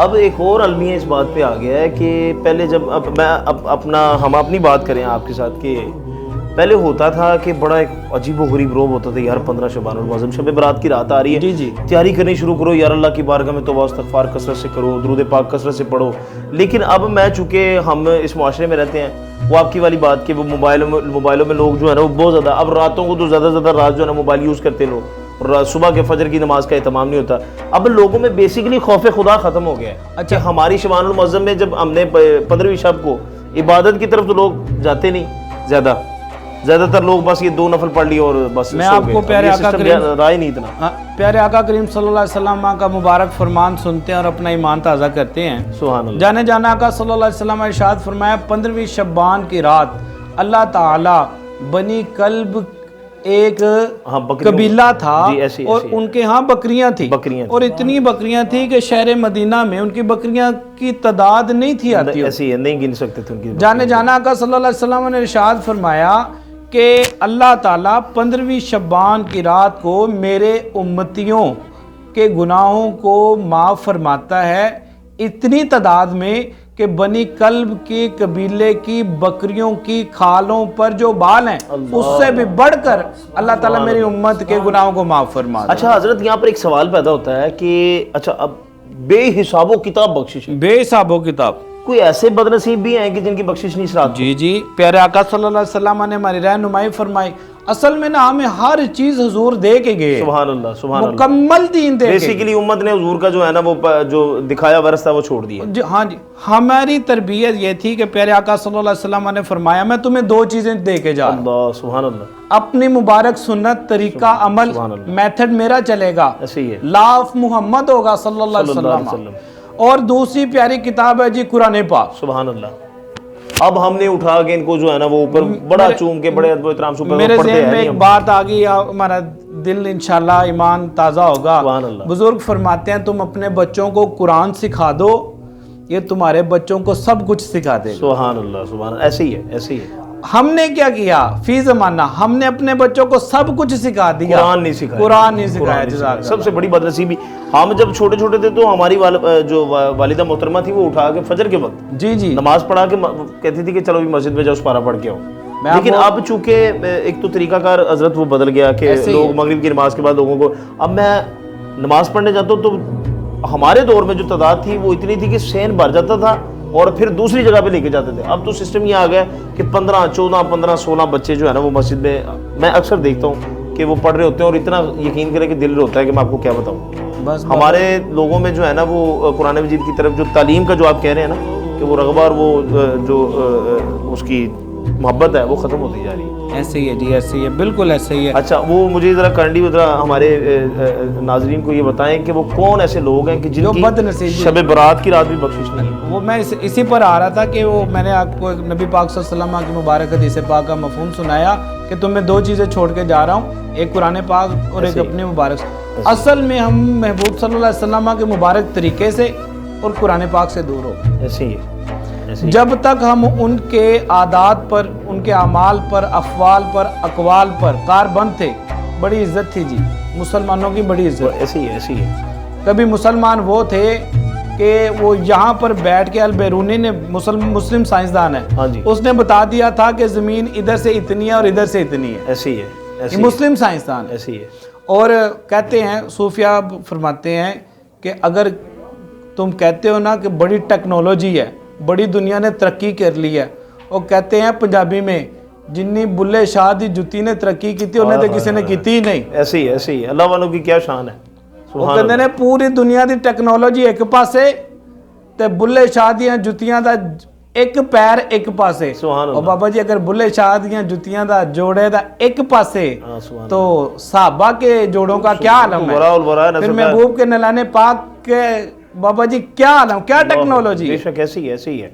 اب ایک اور المیہ اس بات پہ آ گیا ہے کہ پہلے جب ہم اپنی بات کریں آپ کے ساتھ کہ پہلے ہوتا تھا کہ بڑا ایک عجیب و غریب روب ہوتا تھا، یار 15 شعبان المعظم شب برات کی رات آ رہی ہے، جی تیاری کرنی شروع کرو، یار اللہ کی بارگاہ میں توبہ استغفار کثرت سے کرو، درود پاک کثرت سے پڑھو. لیکن اب میں چونکہ ہم اس معاشرے میں رہتے ہیں، وہ آپ کی والی بات کہ وہ موبائلوں میں لوگ جو ہے نا وہ بہت زیادہ، اب راتوں کو تو زیادہ سے زیادہ رات جو ہے نا موبائل یوز کرتے لوگ، اور صبح کے فجر کی نماز کا اہتمام نہیں ہوتا. اب لوگوں میں بیسیکلی خوف خدا ختم ہو گیا ہے. اچھا ہماری شبان المعظم میں جب ہم نے 15ویں شب کو عبادت کی طرف تو لوگ جاتے نہیں، زیادہ تر لوگ بس یہ 2 نفل پڑھ لی اور بس. میں آپ کو پیارے آقا کریم رائے نہیں اتنا پیارے آقا کریم صلی اللہ علیہ وسلم کا مبارک فرمان سنتے ہیں اور اپنا ایمان تازہ کرتے ہیں. سبحان اللہ. جانے جانا آقا صلی اللہ علیہ وسلم ارشاد فرمایا 15ویں شبان کی رات اللہ تعالی بنی کلب ایک قبیلہ تھا اور ان کے ہاں بکریاں تھیں اور اتنی بکریاں تھیں کہ شہر مدینہ میں ان کی بکریاں کی تعداد نہیں تھی آتی، ایسی نہیں گن سکتے تھے ان کی. جانے جانا آقا صلی اللہ علیہ وسلم نے ارشاد فرمایا کہ اللہ تعالیٰ 15ویں شبان کی رات کو میرے امتیوں کے گناہوں کو معاف فرماتا ہے اتنی تعداد میں کہ بنی کلب کی قبیلے کی بکریوں کی کھالوں پر جو بال ہیں اس سے بھی بڑھ کر اللہ تعالیٰ میری امت کے گناہوں کو معاف فرماتا ہے. اچھا حضرت یہاں پر ایک سوال پیدا ہوتا ہے کہ اچھا اب بے حساب و کتاب بخشش، بے حساب و کتاب، کوئی ایسے بد نصیب بھی ہیں کہ جن کی بخشش نہیں سرات؟ جی پیارے آقا صلی اللہ علیہ وسلم نے ہماری رہنمائی فرمائی. اصل میں نا ہمیں ہر چیز حضور دے کے گئے، سبحان اللہ سبحان اللہ، مکمل دین دے کے. بیسیکلی امت نے حضور کا جو ہے نا وہ جو دکھایا ورثہ وہ چھوڑ دیا. ہاں جی، ہماری تربیت یہ تھی کہ پیارے آقا صلی اللہ علیہ وسلم نے فرمایا میں تمہیں 2 چیزیں دے کے جا رہا ہوں. اللہ سبحان اللہ. اپنی مبارک سنت، طریقہ عمل، میتھڈ میرا چلے گا، ایسے ہے، لا آف محمد ہوگا صلی اللہ علیہ وسلم. اور دوسری پیاری کتاب ہے جی قرآن پاک. سبحان اللہ. اب ہم نے اٹھا کے ان کو جو ہے نا وہ اوپر بڑا چوم کے بڑے ادب و احترام سے میرے ذہن میں ایک بات آ گئی، ہمارا دل انشاءاللہ ایمان تازہ ہوگا. بزرگ فرماتے ہیں تم اپنے بچوں کو قرآن سکھا دو، یہ تمہارے بچوں کو سب کچھ سکھا دے گا. سبحان اللہ سبحان اللہ. ایسے ہی ہے، ایسے ہی ہے. ہم نے کیا کیا فی زمانہ، ہم نے اپنے بچوں کو سب کچھ سکھا دیا، قرآن نہیں سکھایا، قرآن نہیں سکھایا. سب سے بڑی بدنصیبی ہم جب چھوٹے چھوٹے تھے تو ہماری جو والدہ محترمہ تھی وہ اٹھا کے فجر کے وقت جی نماز پڑھا کے کہتی تھی کہ چلو بھی مسجد میں جاؤ پارا پڑھ کے آؤ. لیکن اب چونکہ ایک تو طریقہ کار حضرت وہ بدل گیا کہ لوگ مغرب کی نماز کے بعد لوگوں کو، اب میں نماز پڑھنے جاتا ہوں تو ہمارے دور میں جو تعداد تھی وہ اتنی تھی کہ سین بھر جاتا تھا اور پھر دوسری جگہ پہ لے کے جاتے تھے. اب تو سسٹم یہ آ گیا کہ 15 14 15 16 بچے جو ہے نا وہ مسجد میں اکثر دیکھتا ہوں کہ وہ پڑھ رہے ہوتے ہیں اور اتنا یقین کرے کہ دل ہوتا ہے کہ میں آپ کو کیا بتاؤں. ہمارے لوگوں میں جو ہے نا وہ قرآن مجید کی طرف جو تعلیم کا جو آپ کہہ رہے ہیں نا کہ وہ رغبہ اور وہ جو اس کی محبت ہے وہ ختم ہوتی جا رہی ہے. ایسے ہی ہے جی، ایسے ہی ہے، بالکل ایسے ہی ہے. اچھا وہ مجھے ذرا کرنڈی ذرا ہمارے ناظرین کو یہ بتائیں کہ وہ کون ایسے لوگ ہیں کہ جن کی شب برات کی رات بھی بخشش نہیں ہے. وہ میں اسی پر آ رہا تھا کہ وہ میں نے آپ کو نبی پاک صلی اللہ علیہ وسلم کی مبارک حدیث پاک کا مفہوم سنایا کہ تمہیں 2 چیزیں چھوڑ کے جا رہا ہوں، ایک قرآن پاک اور ایک اپنی مبارک. اصل میں ہم محبوب صلی اللہ علیہ وسلم کے مبارک طریقے سے اور قرآن پاک سے دور ہو. ایسے ہی ہے. جب تک ہم ان کے عادات پر، ان کے اعمال پر، افعال پر، اقوال پر کاربند تھے، بڑی عزت تھی جی، مسلمانوں کی بڑی عزت. ایسی ہے، ایسی ہے. کبھی مسلمان وہ تھے کہ وہ یہاں پر بیٹھ کے البیرونی نے مسلم سائنسدان ہے، اس نے بتا دیا تھا کہ زمین ادھر سے اتنی ہے اور ادھر سے اتنی ہے. ایسی ہے، مسلم سائنسدان ایسی ہے. اور کہتے ہیں صوفیہ فرماتے ہیں کہ اگر تم کہتے ہو نا کہ بڑی ٹیکنالوجی ہے، بڑی دنیا نے ترقی کر لی ہے، وہ کہتے ہیں پنجابی میں جنی بلے شاہ دی جتی نے ترقی کی تھی انہیں تو کسی نے کی ہی نہیں. ایسی ہے، ایسی ہے. اللہ والوں کی کیا شان ہے. وہ کہتے ہیں پوری دنیا دی ٹیکنالوجی ایک پاسے تے بلے شاہ دیاں جتیاں دا ایک پیر ایک پاسے. اور بابا جی اگر بلے شاہ دیاں جتیاں دا جوڑے دا ایک پاسے تو صحابہ کے جوڑوں کا کیا عالم ہے، پھر محبوب کے نلانے پاک کے بابا جی کیا عالم، کیا ٹیکنالوجی. بے شک ایسی ہے، ایسی ہے.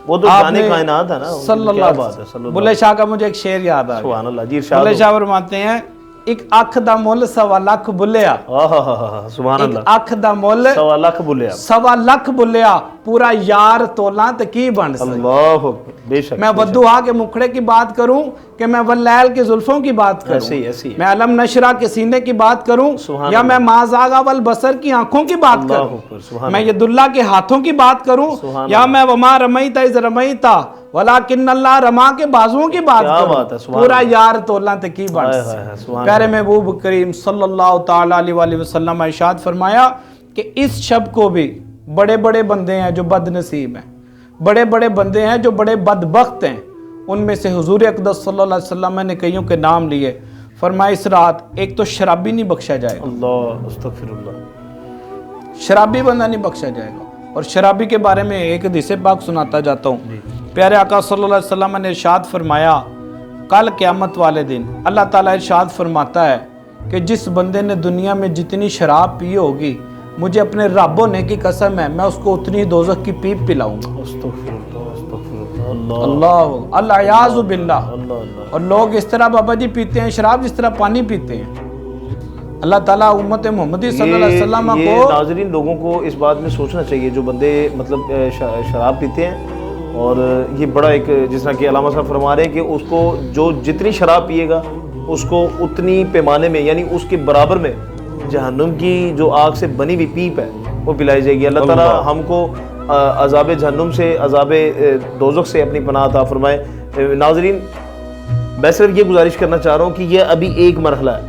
وہ تو جانے کائنات ہے نا. صلی اللہ علیہ وسلم. بلے شاہ کا مجھے ایک شعر یاد آ گیا. سبحان اللہ جی. بلے شاہ فرماتے ہیں ایک اکھ دا مول 1.25 لکھ بلیا. سبحان اللہ. ایک اکھ دا مول 1.25 لکھ بلیا. 1.25 لکھ بلیا. पूरा यार तोला तो की बन सके। अल्लाह बेशक। मैं वद्दुहा के मुखड़े की बात करूं कि मैं वल्लैल के जुल्फों की बात करूं, ऐसे ही मैं अलम नशरा के सीने की बात करूं, या मैं माज़ागा वल बसर की आंखों की बात करूं, मैं यदुल्लाह के हाथों की बात करूं, या मैं वमा रमईता इज़ रमईता वलाकिन्नल्लाह रमा के बाजुओं की बात करूं, पूरा यार तोला ते की बन सके। प्यारे महबूब करीम सल्लल्लाहु तआला अलैहि वसल्लम इरशाद फरमाया कि इस शब को भी बड़े बड़े बंदे हैं जो बदनसीब हैं, बड़े बड़े बंदे हैं जो बड़े बदबख्त हैं, उनमें से हुजूर अक़दस सल्लल्लाहु अलैहि वसल्लम ने कईयों के नाम लिए। फरमाया इस रात एक तो शराबी नहीं बख्शा जाएगा, अल्लाह अस्तगफिरुल्लाह, शराबी बंदा नहीं बख्शा जाएगा। और शराबी के बारे में एक हदीस पाक सुनाता जाता हूँ। प्यारे आका सल्लल्लाहु अलैहि वसल्लम ने इरशाद फरमाया कल क़यामत वाले दिन अल्लाह ताला इरशाद फरमाता है कि जिस बंदे ने दुनिया में जितनी शराब पी होगी, मुझे अपने रब होने की कसम है, मैं उसको उतनी दोज़ख की पीप पिलाऊंगा। अल्लाह बिल्लाह। और लोग इस तरह बाबा जी पीते हैं शराब जिस तरह पानी पीते हैं। अल्लाह ताला उम्मत मोहम्मदी सल्लल्लाहु अलैहि वसल्लम को, नाज़रीन लोगों को इस बात में सोचना चाहिए, जो बंदे मतलब शराब पीते हैं, और ये बड़ा एक जिस तरह कि अल्लामा साहब फरमा रहे हैं कि उसको जो जितनी शराब पिएगा उसको उतनी पैमाने में, यानी उसके बराबर में जहन्नुम की जो आग से बनी हुई पीप है वो पिलाई जाएगी। अल्लाह ताला हमको अज़ाब जहन्नुम से, अज़ाब दोज़ख से अपनी पनाह अता फरमाए। नाज़रीन मैं सिर्फ ये गुजारिश करना चाह रहा हूँ कि ये अभी एक मरहला है,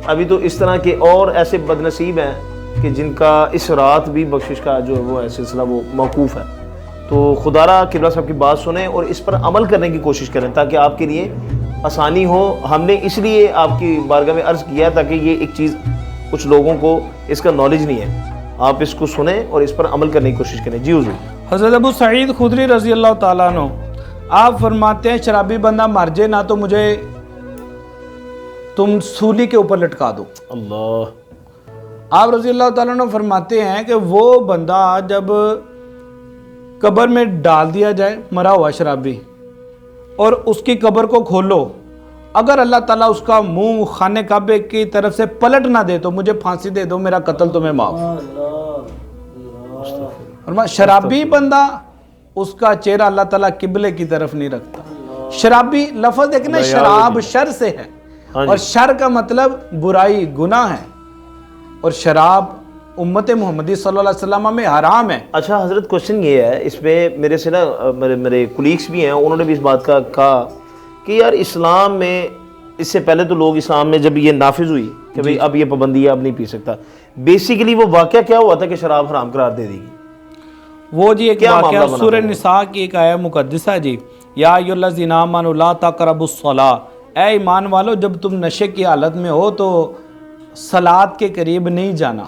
अभी तो इस तरह के और ऐसे बदनसीब हैं कि जिनका इस रात भी बख्शिश का जो वो है सिलसिला वो मौकूफ़ है। तो खुदारा किबला साहब की बात सुने और इस पर अमल करने की कोशिश करें ताकि आपके लिए आसानी हो। हमने इसलिए आपकी बारगाह में अर्ज़ किया ताकि ये एक चीज़ कुछ लोगों को इसका नॉलेज नहीं है, आप इसको सुने और इस पर अमल करने की कोशिश करें। जी हुज़ूर। हज़रत अबू सईद खुदरी रज़ी अल्लाह ताला अन्हु आप फरमाते हैं शराबी बंदा मर जाए ना तो मुझे तुम सूली के ऊपर लटका दो। अल्लाह। आप रज़ी अल्लाह ताला अन्हु फरमाते हैं कि वो बंदा जब कब्र में डाल दिया जाए मरा हुआ शराबी, और उसकी कब्र को खोलो, अगर अल्लाह ताला उसका मुंह खाने काबे की तरफ से पलट ना दे तो मुझे फांसी दे दो, मेरा कत्ल तुम्हें माफ। और शराबी बंदा उसका चेहरा अल्लाह ताला किबले की तरफ नहीं रखता। शराबी लफ्ज़ देखना शराब शर से है, और शर का मतलब बुराई गुनाह है, और शराब उम्मत मोहम्मदी सल्लल्लाहु अलैहि वसल्लम में हराम है। अच्छा हज़रत क्वेश्चन ये है, इसमें मेरे से ना मेरे कुलीग्स भी हैं, उन्होंने भी इस बात का कहा कि यार इस्लाम में इससे पहले तो लोग इस्लाम में जब ये नाफिज हुई कि भाई अब ये पाबंदी है, अब नहीं पी सकता, बेसिकली वो वाक़या क्या हुआ था कि शराब हराम करार दे दी? वो जी एक वाक़या सूरह निसा की एक आया मुक़द्दिसा जी, या अय्युहल्लज़ीना आमनू ला तक़रबुस्सलाह, ऐ ईमान वालो जब तुम नशे की हालत में हो तो सलात के करीब नहीं जाना।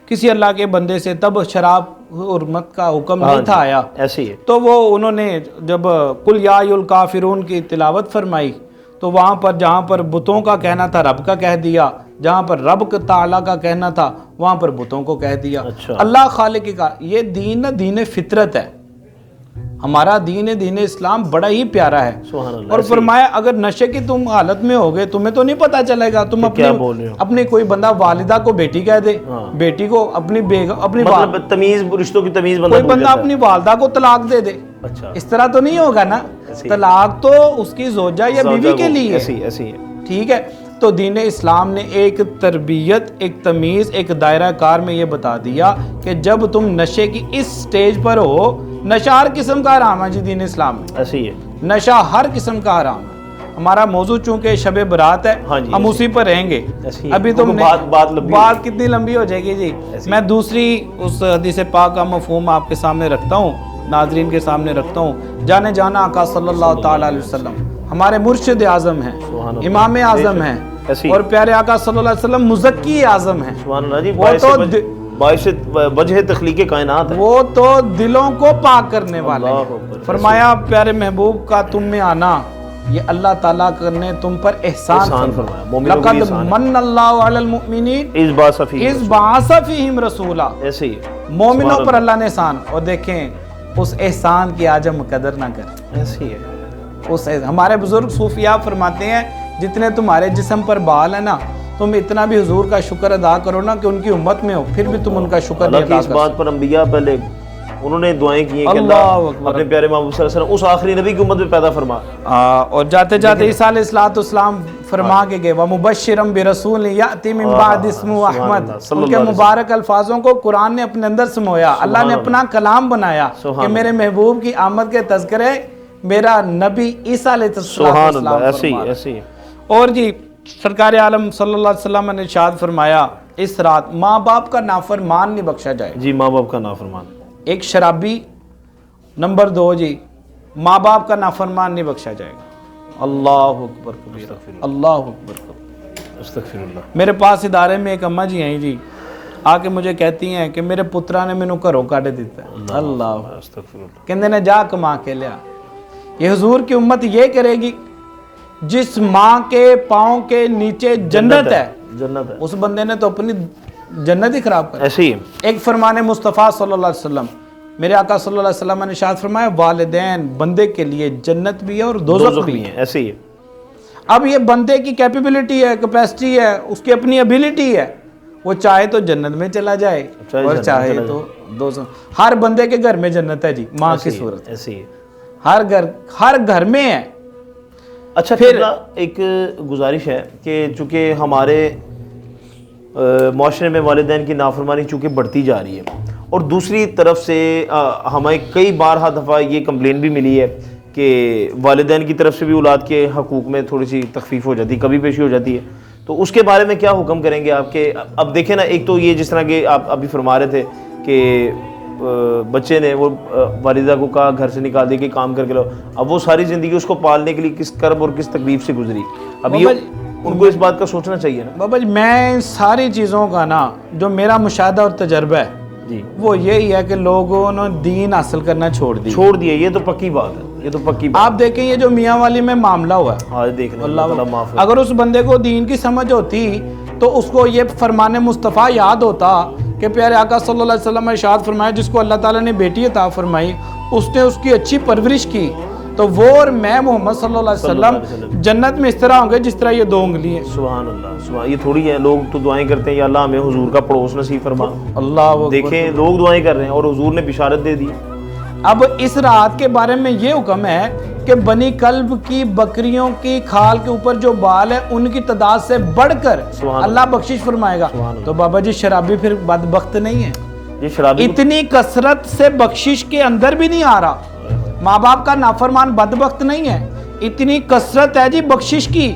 किसी अल्लाह के बंदे से तब शराब हुर्मत का हुक्म नहीं था आया, ऐसे ही है। तो वो उन्होंने जब कुल या अय्युल काफिरून की तिलावत फरमाई तो वहाँ पर जहाँ पर बुतों का कहना था रब का कह दिया, जहाँ पर रब ताला का कहना था वहाँ पर बुतों को कह दिया। अच्छा। अल्लाह खालिक का ये दीन दीन फितरत है, हमारा दीन इस्लाम बड़ा ही प्यारा है। और फरमाया अगर नशे की तुम हालत में होगे तुम्हें तो नहीं पता चलेगा, तुम अपनी कोई बंदा वालिदा को बेटी कह दे, बेटी को अपनी अपनी मतलब तमीज रिश्तों की तमीज कोई बंदा अपनी वालिदा को तलाक दे दे। अच्छा। इस तरह तो नहीं होगा ना, तलाक तो उसकी जोजा या बीवी के लिए ऐसी है। ठीक है, तो दीन इस्लाम ने एक तरबियत, एक तमीज़, एक दायरा कार में ये बता दिया कि जब तुम नशे की इस स्टेज पर हो, नशा हर किस्म का हराम है जी दीन इस्लाम में, ऐसी है, नशा हर किस्म का हराम है। हमारा मौजू चूंकि शब बरात है, हाँ हम उसी पर रहेंगे। अभी तो बात कितनी लंबी हो जाएगी जी। मैं दूसरी उस हदीस पाक का मफहूम आपके सामने रखता हूँ, नाजरीन के सामने रखता हूँ। जाने जाना आका सल्लल्लाहु ताला अलैहि वसल्लम हमारे मुर्शिद आज़म हैं, इमाम आज़म हैं, और प्यारे आका सल्लल्लाहु अलैहि वसल्लम मुज़क्की आज़म हैं। वो तो वजह तख्लीक़े कायनात है, वो तो दिलों को पाक करने वाले। फरमाया प्यारे महबूब का तुम में आना ये अल्लाह ताला ने तुम पर एहसान फरमाया। लक़द मन्नल्लाहु अलल मुमिनीन इज़ बअसा फ़ीहिम रसूला, ऐसे ही मोमिनों पर अल्लाह ने एहसान। और देखें उस एहसान की आज हम कदर ना करें। ऐसे ही है। हमारे बुजुर्ग सूफिया फरमाते हैं जितने तुम्हारे जिस्म पर बाल है ना तुम इतना भी हुजूर का शुक्र अदा करो ना कि उनकी उम्मत में हो, फिर भी तुम उनका शुक्र नहीं हालांकि अदा इस कर बात पर अंबिया पहले उन्होंने दुआएं की हैं कि अल्लाह अल्लाह अकबर। अपने प्यारे मोहम्मद सल्लल्लाहु अलैहि वसल्लम उस आखिरी नबी की उम्मत में पैदा फरमा। और जाते जाते ईसा अलैहिस्सलाम फरमा के गए व मुबश्शिरम बिरसूल याती मिन बाद इस्मु अहमद। उनके मुबारक अल्फाजों को कुरान ने अपने अंदर समोया, अल्लाह ने अपना कलाम बनाया कि मेरे महबूब की आमद के तज़किरे मेरा नबी ईसा अलैहिस्सलाम ऐसे ही ऐसे ही। और जी सरकार आलम सल्लल्लाहु अलैहि वसल्लम ने इरशाद फरमाया इस रात माँ बाप का नाफरमान नहीं बख्शा जाए। जी माँ बाप का नाफरमान, एक शराबी, नंबर 2 जी माँ बाप का नाफरमान नहीं बख्शा जाएगा। अल्लाह अकबर कबीरा, अल्लाह अकबर कबीरा, अस्तगफिरुल्लाह। मेरे पास इदारे में एक अम्मा जी हैं जी, आके मुझे कहती हैं कि मेरे पुत्रा ने मैनू घरों काट दिता है। अल्लाह अस्तगफिरुल्लाह। कहते ने जा कमा के लिया। ये हुजूर की उम्मत ये करेगी जिस माँ के पाँव के नीचे जन्नत है, जन्नत है, उस बंदे ने तो अपनी जन्नत ही खराब कर। ऐसे ही। एक फरमाने मुस्तफ़ा सल्लल्लाहु अलैहि वसल्लम, मेरे आका सल्लल्लाहु अलैहि वसल्लम ने इरशाद फरमाया वालिदैन बंदे के लिए जन्नत भी है और दोज़ख भी है। ऐसे ही। अब ये बंदे की कैपेबिलिटी है, कैपेसिटी है, उसकी अपनी एबिलिटी है, वो चाहे तो जन्नत में चला जाए और चाहे तो दोज़ख। हर बंदे के घर में जन्नत है जी, माँ की सूरत, ऐसे ही। हर घर में है। अच्छा फिर एक गुजारिश है कि चूँकि हमारे माशरे में वालिदैन की नाफरमानी चूँकि बढ़ती जा रही है और दूसरी तरफ से हमें कई बार दफ़ा ये कंप्लेन भी मिली है कि वालिदैन की तरफ से भी औलाद के हकूक़ में थोड़ी सी तखफीफ हो जाती है, कभी पेशी हो जाती है, तो उसके बारे में क्या हुक्म करेंगे आपके? अब देखें ना, एक तो ये जिस तरह के आप अभी फरमा रहे थे कि बच्चे ने वो वालिदा को कहा घर से निकाल दिया कि काम करके लो, अब वो सारी ज़िंदगी उसको पालने के लिए किस कर्ब और किस तकलीफ से गुजरी। अब ये उनको इस बात का सोचना चाहिए ना। बाबा जी मैं सारी चीज़ों का ना जो मेरा मुशाहदा और तजर्बा है जी, वो यही है कि लोगों ने दीन हासिल करना छोड़ दिया। ये तो पक्की बात है, ये तो पक्की बात। आप देखें ये जो मियाँ वाली में मामला हुआ है, हाँ देख लें, अल्लाह माफ़। अगर उस बंदे को दीन की समझ होती तो उसको ये फरमाने मुस्तफ़ा याद होता कि प्यारे आका सल्लल्लाहु अलैहि वसल्लम ने इरशाद फरमाया जिसको अल्लाह ताला ने बेटी अता फरमाई उसने उसकी अच्छी परवरिश की, तो वो और मैं मोहम्मद सल्लल्लाहु अलैहि वसल्लम जन्नत में इस तरह होंगे जिस तरह ये 2 उंगली हैं। सुभान अल्लाह, सुभान। ये थोड़ी है, लोग तो दुआएं करते हैं या अल्लाह हमें हुजूर का पड़ोस नसीब फरमा। अल्लाह देखें लोग दुआएं कर रहे हैं और हुजूर ने बिशारत दे दी। अब इस रात के बारे में ये हुक्म है कि बनी कल्ब की बकरियों की खाल के ऊपर जो बाल है उनकी तादाद से बढ़कर अल्लाह बख्शिश फरमाएगा। तो बाबा जी शराबी फिर बदबख्त नहीं है, ये शराबी इतनी कसरत से बख्शिश के अंदर भी नहीं आ रहा। माँ बाप का नाफरमान बदबख्त नहीं है, इतनी कसरत है जी बख्शिश की।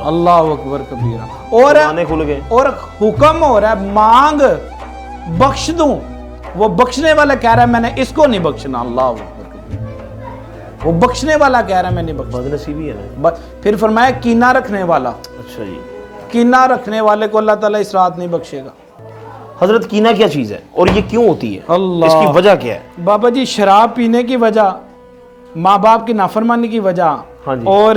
अल्लाह अकबर कबीरा। और हुक्म हो रहा है मांग बख्श दूं, वो बख्शने वाला कह रहा है मैंने इसको नहीं बख्शना। अल्लाह अकबर कबीरा। वो बख्शने वाला कह रहा है मैं नहीं बख्शना। बदनसीबी है ना। फिर फरमाया कीना रखने वाला, अच्छा जी, कीना रखने वाले को अल्लाह ताला इस रात नहीं बख्शेगा। हजरत कीना क्या चीज़ है और ये क्यों होती है? अल्लाह, इसकी वजह क्या है? बाबा जी शराब पीने की वजह, माँ बाप की नाफरमानी की वजह, हाँ जी, और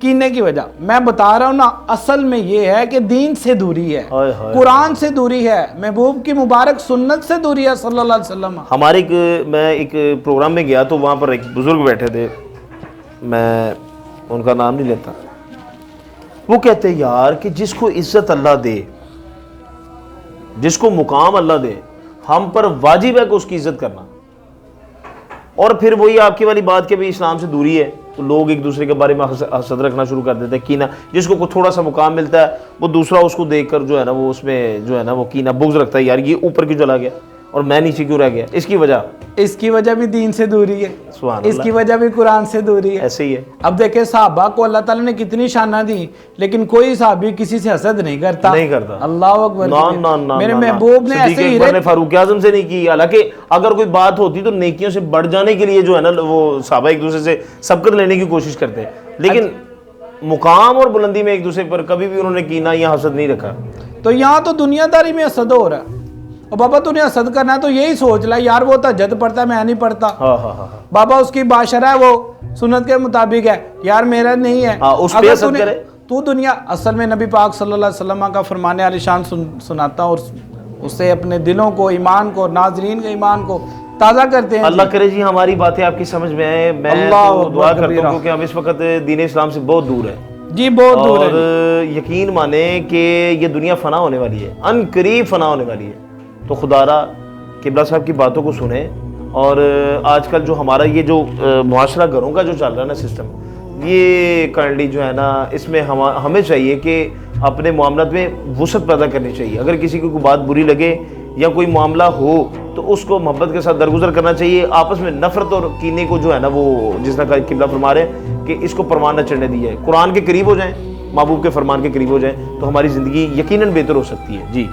कीने की वजह मैं बता रहा हूँ ना। असल में ये है कि दीन से दूरी है, कुरान से दूरी है, महबूब की मुबारक सुन्नत से दूरी है सल्लल्लाहु अलैहि वसल्लम। हमारे मैं एक प्रोग्राम में गया तो वहाँ पर एक बुजुर्ग बैठे थे, मैं उनका नाम नहीं लेता। वो कहते यार कि जिसको इज्जत अल्लाह दे, जिसको मुकाम अल्लाह दे, हम पर वाजिब है कि उसकी इज्जत करना। और फिर वही आपकी वाली बात कि भाई इस्लाम से दूरी है तो लोग एक दूसरे के बारे में हसद रखना शुरू कर देते हैं, कीना। जिसको कोई थोड़ा सा मुकाम मिलता है वो दूसरा उसको देखकर जो है ना वो उसमें जो है ना वो कीना बुग़्ज़ रखता है, यार ये ऊपर क्यों चला गया और मैं नीचे क्यों रह गया। इसकी वजह भी दीन से दूरी है, इसकी वजह भी कुरान से दूरी है। ऐसे ही है। अब देखे सहाबा को अल्लाह ताला ने कितनी शाना दी, लेकिन कोई सहाबी किसी से हसद नहीं करता। अल्लाह अकबर। मेरे महबूब ने ऐसे ही फारूक आज़म से नहीं की। हालांकि अगर कोई बात होती तो नेकियों से बढ़ जाने के लिए जो है ना वो सहाबा एक दूसरे से सबकत लेने की कोशिश करते हैं, लेकिन मुकाम और बुलंदी में एक दूसरे पर कभी भी उन्होंने कीना या हसद नहीं रखा। तो यहाँ तो दुनियादारी में हसद हो रहा है। और बाबा तूने हसद करना है तो यही सोच ला यार वो तहज्जुद पढ़ता है मैं नहीं पढ़ता। बाबा उसकी बाशरा है वो सुन्नत के मुताबिक है, यार मेरा नहीं है। उस पे हसद करे तू दुनिया। असल में नबी पाक सल्लल्लाहु अलैहि वसल्लम का फरमाने आलिशान सुनाता और उससे अपने दिलों को, ईमान को, नाजरीन के ईमान को ताज़ा करते हैं। अल्लाह करे जी हमारी बातें आपकी समझ में आए। मैं तो दुआ करता हूँ क्योंकि हम इस वक्त दीन इस्लाम से बहुत दूर है। جی بہت دور اور ہے یقین مانیں کہ یہ دنیا فنا ہونے والی ہے، ان قریب فنا ہونے والی ہے. تو خدا را قبلہ صاحب کی باتوں کو سنیں. اور آج کل جو ہمارا یہ جو معاشرہ گھروں کا جو چل رہا ہے نا سسٹم، یہ کرنٹلی جو ہے نا اس میں ہمیں چاہیے کہ اپنے معاملات میں وسعت پیدا کرنی چاہیے. اگر کسی کو کوئی بات بری لگے یا کوئی معاملہ ہو تو اس کو محبت کے ساتھ درگزر کرنا چاہیے. آپس میں نفرت اور کینے کو جو ہے نا وہ جس طرح قبلہ فرما رہے ہیں کہ اس کو پروان نہ چڑھنے دیا ہے. قرآن کے قریب ہو جائیں، محبوب کے فرمان کے قریب ہو جائیں تو ہماری زندگی یقیناً بہتر ہو سکتی ہے. جی